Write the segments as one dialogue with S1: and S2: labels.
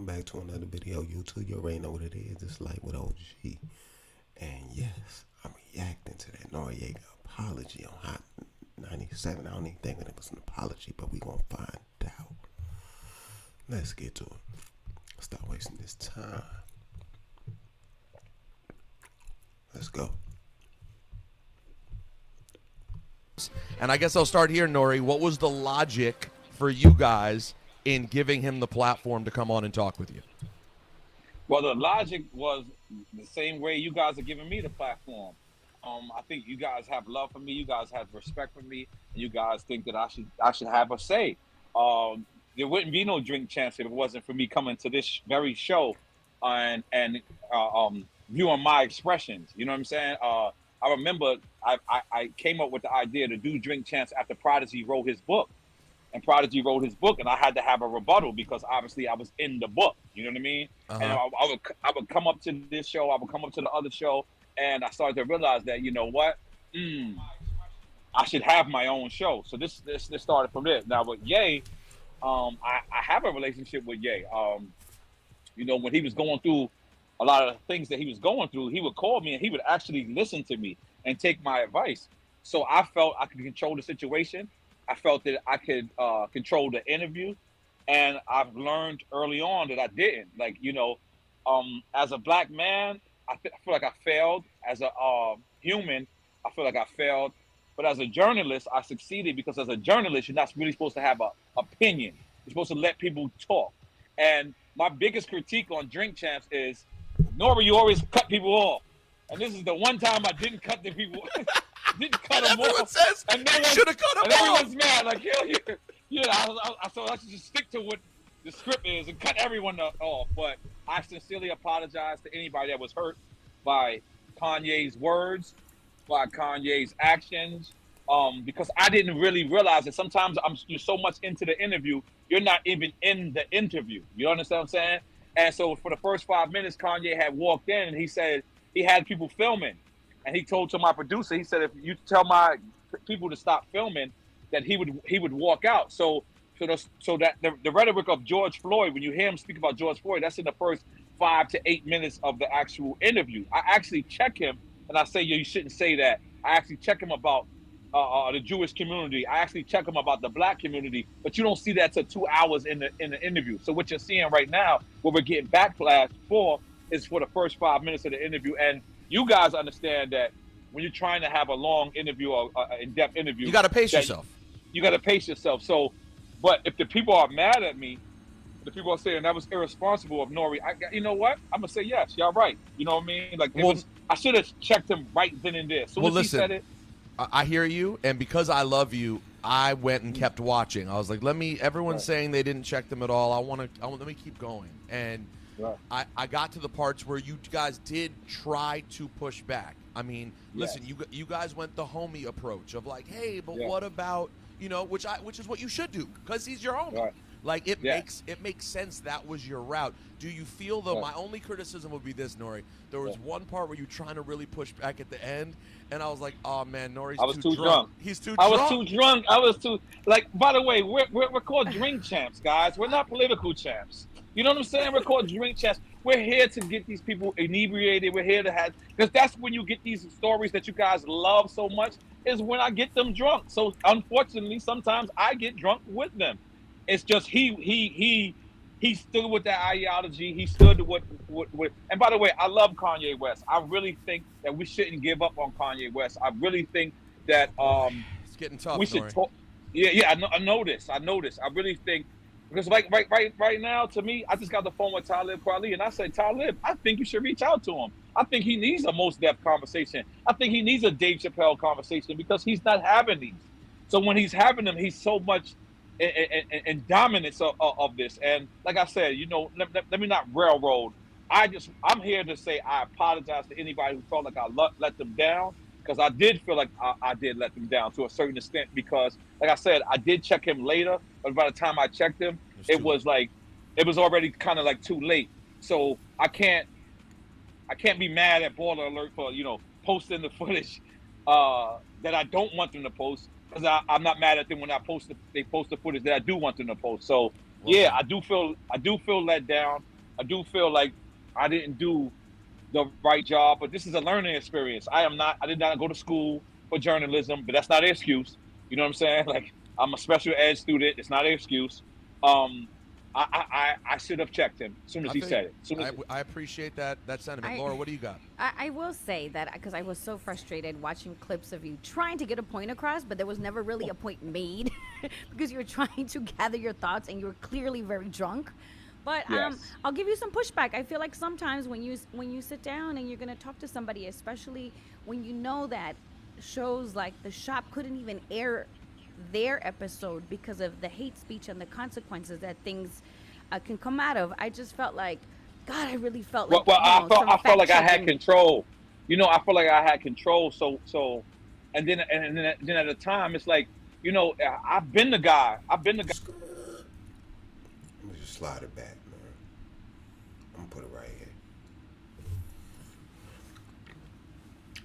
S1: welcome back to another video. YouTube, you already know what it is. It's Light with OG. And yes, I'm reacting to that Noreaga apology on Hot 97. I don't even think it was an apology, but we gonna find out. Let's get to it. Stop wasting this time. Let's go.
S2: And I guess I'll start here, Nori. What was the logic for you guys in giving him the platform to come on and talk with you?
S3: Well, the logic was the same way you guys are giving me the platform. I think you guys have love for me. You guys have respect for me, and you guys think that I should have a say. There wouldn't be no drink champs if it wasn't for me coming to this very show and viewing my expressions. You know what I'm saying? I remember I came up with the idea to do drink champs after Prodigy wrote his book. And Prodigy wrote his book, and I had to have a rebuttal because obviously I was in the book. You know what I mean? And I would come up to this show, I would come up to the other show, and I started to realize that, you know what, I should have my own show. So this started from there. Now with Ye, I have a relationship with Ye. You know, when he was going through a lot of the things that he was going through, he would call me and he would actually listen to me and take my advice. So I felt I could control the situation. I felt that I could control the interview, and I've learned early on that I didn't. Like, you know, as a black man, I feel like I failed. As a human, I feel like I failed. But as a journalist, I succeeded because as a journalist, you're not really supposed to have an opinion. You're supposed to let people talk. And my biggest critique on Drink Champs is, Nora, you always cut people off. And this is the one time I didn't cut the people didn't cut them
S2: Everyone
S3: off.
S2: says
S3: And
S2: you should have cut
S3: and
S2: him off.
S3: everyone's mad. Like, so I should just stick to what the script is and cut everyone off. But I sincerely apologize to anybody that was hurt by Kanye's words, by Kanye's actions, because I didn't really realize that sometimes you're so much into the interview, you're not even in the interview. You understand what I'm saying? And so for the first 5 minutes, Kanye had walked in and he said he had people filming. And he told to my producer, he said, if you tell my people to stop filming, that he would walk out. So that the rhetoric of George Floyd, when you hear him speak about George Floyd, that's in the first 5 to 8 minutes of the actual interview. I actually check him and I say, you shouldn't say that. I actually check him about the Jewish community. I actually check him about the black community, but you don't see that till 2 hours in the interview. So what you're seeing right now, what we're getting backlash for, is for the first 5 minutes of the interview. And you guys understand that when you're trying to have a long interview or in-depth interview,
S2: You got to pace yourself.
S3: You got to pace yourself. So, but if the people are mad at me, the people are saying that was irresponsible of Nori, you know what? I'm gonna say yes. Y'all right. You know what I mean? Like, I should have checked him right then and there. So
S2: listen,
S3: he said it.
S2: I hear you, and because I love you, I went and kept watching. I was like, everyone's saying they didn't check them at all. Let me keep going. And right. I got to the parts where you guys did try to push back. I mean, listen, you guys went the homie approach of like, hey, but what about, you know, which is what you should do because he's your homie. Right. Like it makes sense that was your route. Do you feel though? My only criticism would be this, Nori. There was one part where you trying to really push back at the end, and I was like, oh man, Nori's too drunk. He's too drunk.
S3: I was too drunk. I was too like. By the way, we're called drink champs, guys. We're not political champs. You know what I'm saying? We're called drink champs. We're here to get these people inebriated. We're here to have, because that's when you get these stories that you guys love so much, is when I get them drunk. So unfortunately, sometimes I get drunk with them. It's just he stood with that ideology. He stood with. And by the way, I love Kanye West. I really think that we shouldn't give up on Kanye West. I really think that
S2: it's getting tough.
S3: We should talk. Yeah. I know this. I really think, because right now, to me, I just got the phone with Talib Kweli, and I said, Talib, I think you should reach out to him. I think he needs a Mos Def conversation. I think he needs a Dave Chappelle conversation because he's not having these. So when he's having them, he's so much in dominance of this. And like I said, you know, let me not railroad. I'm here to say I apologize to anybody who felt like I let them down, because I did feel like I did let them down to a certain extent, because like I said, I did check him later, but by the time I checked him, it was already kind of like too late. So I can't be mad at Baller Alert for, you know, posting the footage that I don't want them to post, because I'm not mad at them when they post the footage that I do want them to post. So I do feel let down. I do feel like I didn't do the right job, but this is a learning experience. I did not go to school for journalism, but that's not an excuse. You know what I'm saying? Like, I'm a special ed student. It's not an excuse. Um, I should have checked him as soon as
S2: I
S3: he
S2: feel
S3: said it. As soon as
S2: I appreciate that sentiment.
S4: I,
S2: Laura, what do you got?
S4: I will say that because I was so frustrated watching clips of you trying to get a point across, but there was never really a point made because you were trying to gather your thoughts and you were clearly very drunk. But
S3: yes,
S4: I'll give you some pushback. I feel like sometimes when you sit down and you're gonna talk to somebody, especially when you know that shows like The Shop couldn't even air their episode because of the hate speech and the consequences that things can come out of. I just felt like, God, I really felt like
S3: well,
S4: some
S3: I felt
S4: fact
S3: like I had
S4: checking.
S3: control. I felt like I had control. And then at the time, it's like, I've been the guy. I've been the guy.
S1: Let me just slide it back, man. I'm gonna put it right here.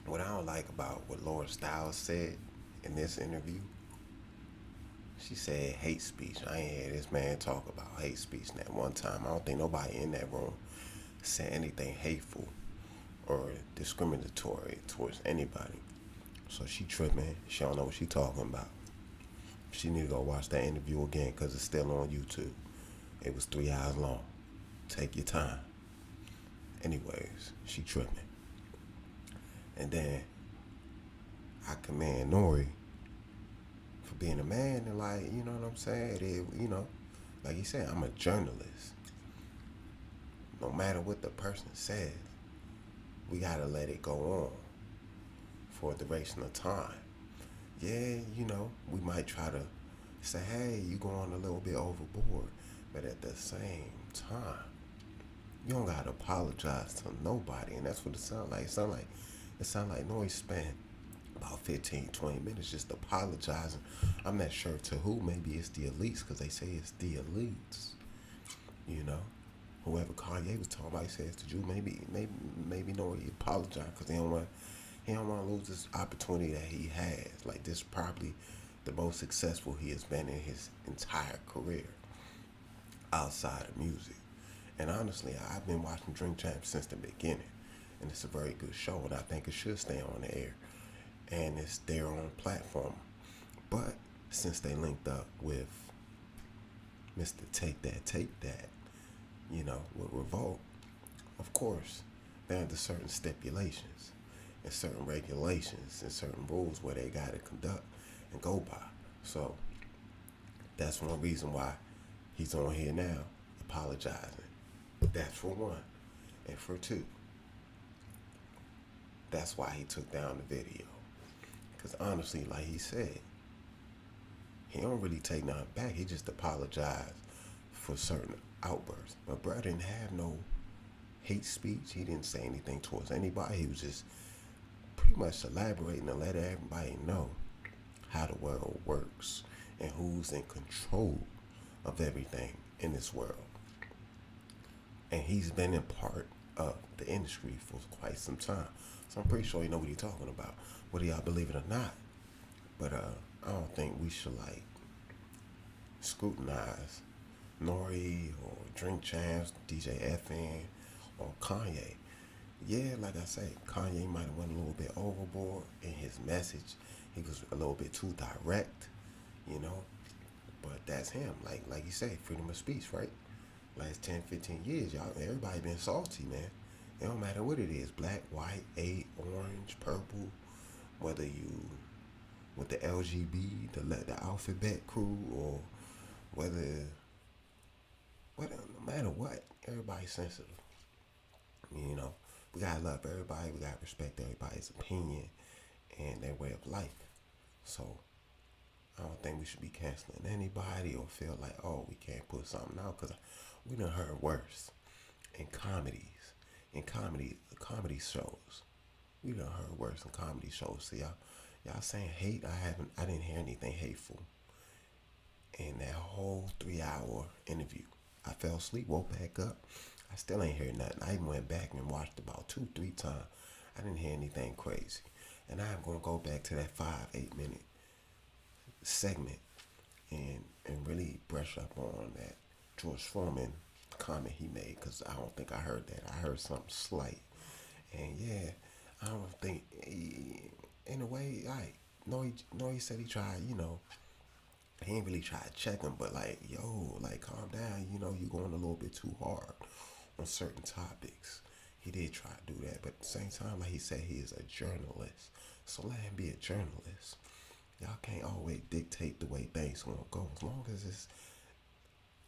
S1: What I don't like about what Laura Stiles said in this interview, she said hate speech. I ain't heard this man talk about hate speech that one time. I don't think nobody in that room said anything hateful or discriminatory towards anybody. So she tripping. She don't know what she talking about. She need to go watch that interview again because it's still on YouTube. It was 3 hours long. Take your time. Anyways, she tripping. And then I commend Nori for being a man and like, you know what I'm saying? Like you said, I'm a journalist. No matter what the person says, we gotta let it go on for a duration of time. Yeah, we might try to say, hey, you going a little bit overboard, but at the same time, you don't gotta apologize to nobody, and that's what it sounds like. It sounds like Noise spent about 15, 20 minutes just apologizing. I'm not sure to who. Maybe it's the elites, because they say it's the elites. You know, whoever Kanye was talking about, he says to you, maybe Nori apologize because he don't want to lose this opportunity that he has. Like, this is probably the most successful he has been in his entire career outside of music. And honestly, I've been watching Drink Champs since the beginning, and it's a very good show, and I think it should stay on the air, and it's their own platform. But since they linked up with Mr. Take That, with Revolt, of course, they're under certain stipulations and certain regulations and certain rules where they got to conduct and go by. So that's one reason why he's on here now apologizing. That's for one. And for two, that's why he took down the video. Because honestly, like he said, he don't really take nothing back. He just apologized for certain outbursts. But bro didn't have no hate speech. He didn't say anything towards anybody. He was just pretty much elaborating to let everybody know how the world works and who's in control of everything in this world. And he's been in part of the industry for quite some time. So I'm pretty sure you know what he's talking about, whether y'all believe it or not. But I don't think we should scrutinize Nori or Drink Champs, DJ FN, or Kanye. Yeah, like I say, Kanye might have went a little bit overboard in his message. He was a little bit too direct, But that's him. Like you say, freedom of speech, right? Last 10, 15 years, everybody been salty, man. It don't matter what it is, black, white, orange, purple, whether you with the LGB, the alphabet crew, or no matter what, everybody's sensitive. We gotta love everybody, we gotta respect everybody's opinion and their way of life. So I don't think we should be canceling anybody or feel like, oh, we can't put something out, because we done heard worse in comedy shows. We done heard worse in comedy shows. So y'all saying hate, I didn't hear anything hateful in that whole 3-hour interview. I fell asleep, woke back up. I still ain't heard nothing. I even went back and watched about 2-3 times. I didn't hear anything crazy. And I'm gonna go back to that 5-8 minute segment and really brush up on that George Foreman comment he made, because I don't think I heard that. I heard something slight. And yeah, I don't think, in a way, he said he tried, he ain't really tried to check him, but like, yo, like, calm down, you going a little bit too hard on certain topics. He did try to do that, but at the same time, like he said, he is a journalist. So let him be a journalist. Y'all can't always dictate the way things gonna go. As long as it's,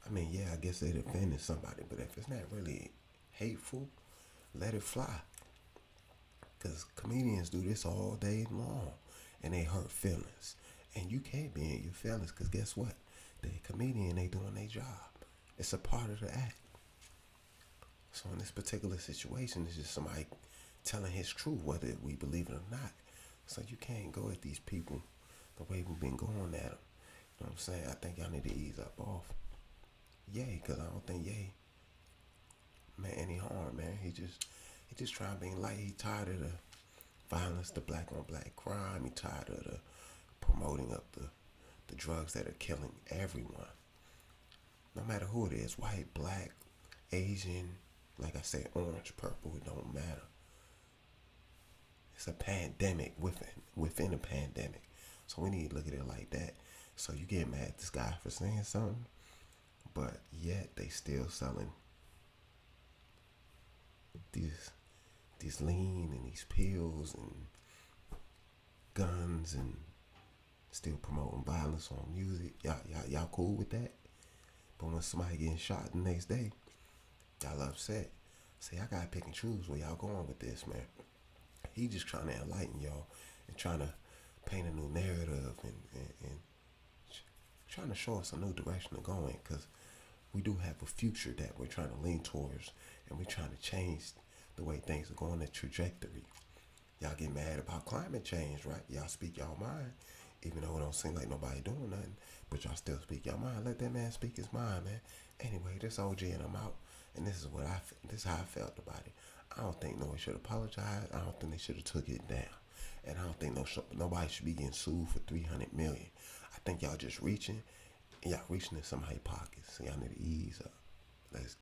S1: I mean, yeah, I guess it offended somebody, but if it's not really hateful, let it fly. Because comedians do this all day long, and they hurt feelings. And you can't be in your feelings, because guess what? They a comedian, they doing their job. It's a part of the act. So in this particular situation, it's just somebody telling his truth, whether we believe it or not. So you can't go at these people the way we've been going at them. You know what I'm saying? I think y'all need to ease up off Ye, because I don't think Ye meant any harm, man. He just trying to be light. He tired of the violence, the black on black crime. He tired of the promoting of the drugs that are killing everyone. No matter who it is, white, black, Asian, like I said, orange, purple, it don't matter. It's a pandemic within a pandemic. So we need to look at it like that. So you get mad at this guy for saying something, but yet they still selling these lean and these pills and guns and still promoting violence on music. Y'all cool with that? But when somebody getting shot the next day, y'all upset. See, I gotta pick and choose where y'all going with this, man. He just trying to enlighten y'all and trying to paint a new narrative and trying to show us a new direction to go in, because we do have a future that we're trying to lean towards, and we're trying to change the way things are going, the trajectory. Y'all get mad about climate change, right? Y'all speak y'all mind, even though it don't seem like nobody doing nothing, but y'all still speak y'all mind. Let that man speak his mind, man. Anyway, this OG and I'm out, and this is how I felt about it. I don't think nobody should apologize. I don't think they should have took it down, and I don't think nobody should be getting sued for $300 million. I think y'all just reaching in somebody's pockets. So y'all need to ease up. Let's